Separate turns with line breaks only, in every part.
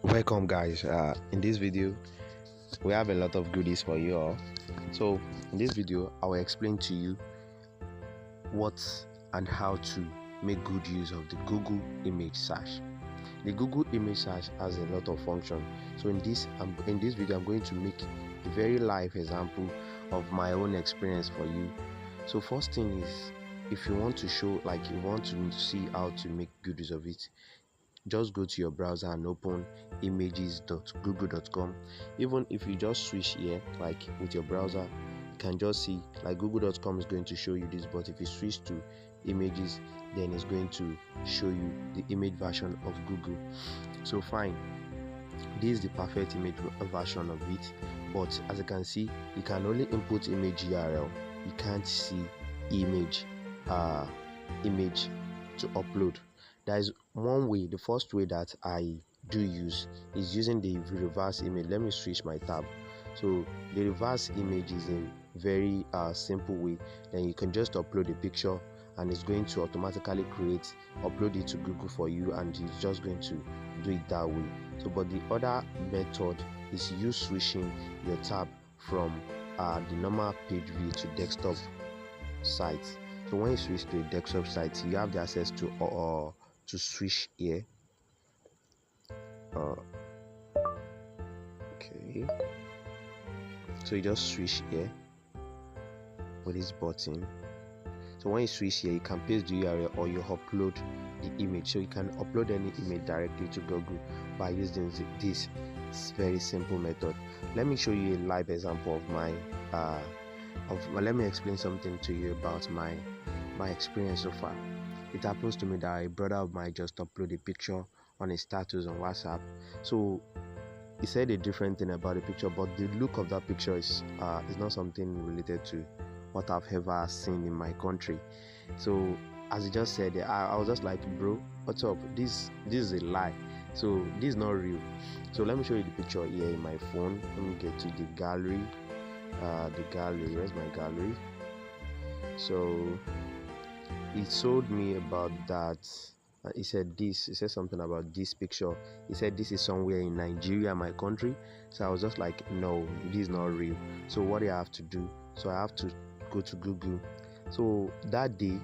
Welcome guys. In this video we have a lot of goodies for you all. So in this video I will explain to you what and how to make good use of the Google image search. The Google image search has a lot of function. So in this video I'm going to make a very live example of my own experience for you. So first thing is, if you want to show, like you want to see how to make good use of it, just go to your browser and open images.google.com. Even if you just switch here, like with your browser, you can just see like google.com is going to show you this, but if you switch to images, then it's going to show you the image version of Google. So fine, this is the perfect image version of it, but as you can see, you can only input image URL. You can't see image to upload. There is one way. The first way that I do use is using the reverse image. Let me switch my tab. So the reverse image is a very simple way. Then you can just upload a picture and it's going to automatically upload it to Google for you, and it's just going to do it that way. So but the other method is you switching your tab from the normal page view to desktop site. So when you switch to a desktop site, you have the access to switch here. Okay, so you just switch here with this button. So when you switch here, you can paste the URL or you upload the image. So you can upload any image directly to Google by using this very simple method. Let me show you a live example of my let me explain something to you about my experience so far. It happens to me that a brother of mine just uploaded a picture on his status on WhatsApp. So he said a different thing about the picture, but the look of that picture is not something related to what I've ever seen in my country. So as he just said, I was just like, bro, what's up? This is a lie. So this is not real. So let me show you the picture here in my phone. Let me get to the gallery. Where's my gallery? So he told me about that. He said something about this picture. He said this is somewhere in Nigeria, my country. So I was just like, no, this is not real. So what do I have to do? So I have to go to Google. So that day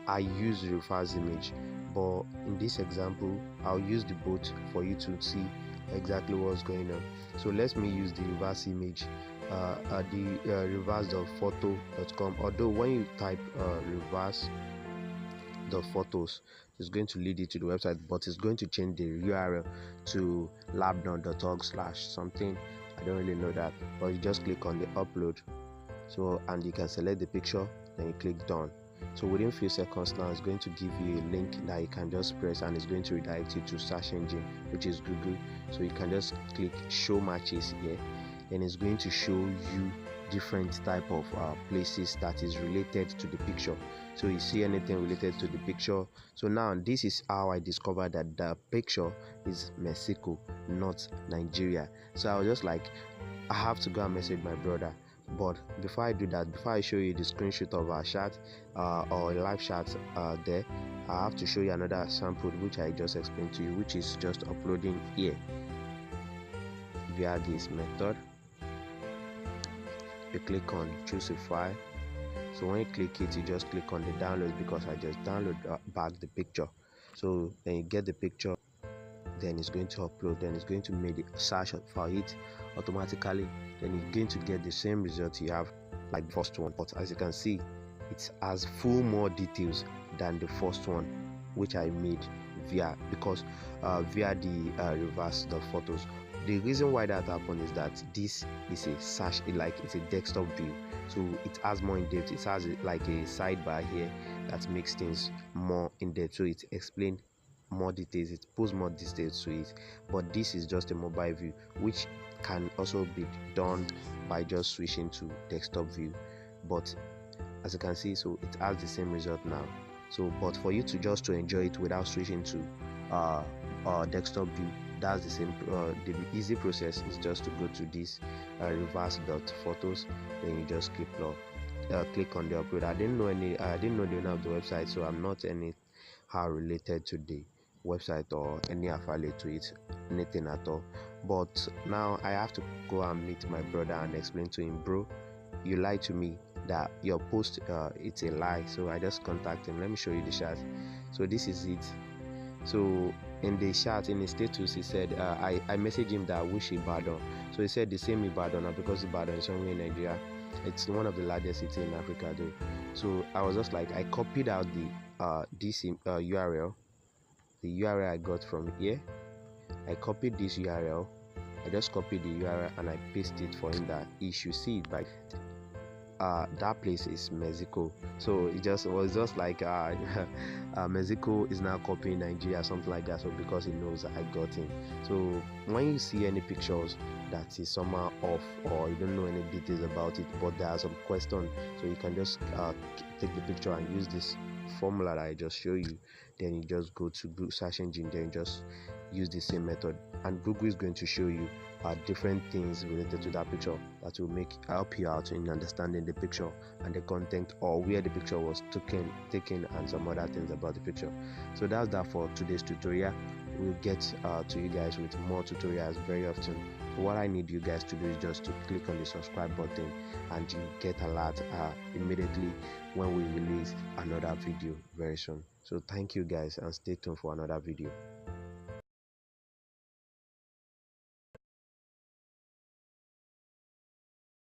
I used the reverse image, but in this example I'll use the both for you to see exactly what's going on. So let me use the reverse image, reverse.photo.com. although when you type reverse.photos, it's going to lead you to the website, but it's going to change the URL to labnon.org/something. I don't really know that, but you just click on the upload. So and you can select the picture, then you click done. So within few seconds now, it's going to give you a link that you can just press, and it's going to redirect you to search engine, which is Google. So you can just click show matches here, and it's going to show you different type of places that is related to the picture. So you see anything related to the picture. So now this is how I discovered that the picture is Mexico, not Nigeria. So I was just like, I have to go and message my brother. But before I do that, before I show you the screenshot of our chat or a live chat there, I have to show you another sample which I just explained to you, which is just uploading here via this method. You click on choose a file. So when you click it, you just click on the download, because I just download back the picture. So then you get the picture, then it's going to upload, then it's going to make the search for it automatically. Then you're going to get the same result you have like the first one, but as you can see, it has more details than the first one which I made via the reverse.photos. The reason why that happened is that this is a search, it's a desktop view, so it has more in depth. It has like a sidebar here that makes things more in depth, so it explains more details, it puts more details to it. But this is just a mobile view, which can also be done by just switching to desktop view. But as you can see, so it has the same result now. So but for you to enjoy it without switching to desktop view, that's the same. The easy process is just to go to this reverse.photos, then you just click on the upload. I didn't know the owner of the website, so I'm not anyhow related to the website or any affiliate to it, anything at all. But now I have to go and meet my brother and explain to him, bro, you lied to me, that your post it's a lie. So I just contact him. Let me show you the chat. So this is it. So in the chat, in the status, he said I messaged him that I wish Ibadan. So he said the same Ibadan, because Ibadan is somewhere in Nigeria. It's one of the largest cities in Africa though. So I was just like, I copied out the this URL, the URL I got from here. I copied this URL. I just copied the URL and I pasted it for him that he should see it by that place is Mexico. So it was just like Mexico is now copying Nigeria, something like that. So because he knows I got him. So when you see any pictures that is somehow off or you don't know any details about it, but there are some questions, so you can just take the picture and use this formula that I just show you. Then you just go to Google search engine, then you just use the same method, and Google is going to show you different things related to that picture that will help you out in understanding the picture and the content, or where the picture was taken and some other things about the picture. So that's that for today's tutorial. We'll get to you guys with more tutorials very often. So what I need you guys to do is just to click on the subscribe button and you get alert immediately when we release another video very soon. So thank you guys and stay tuned for another video.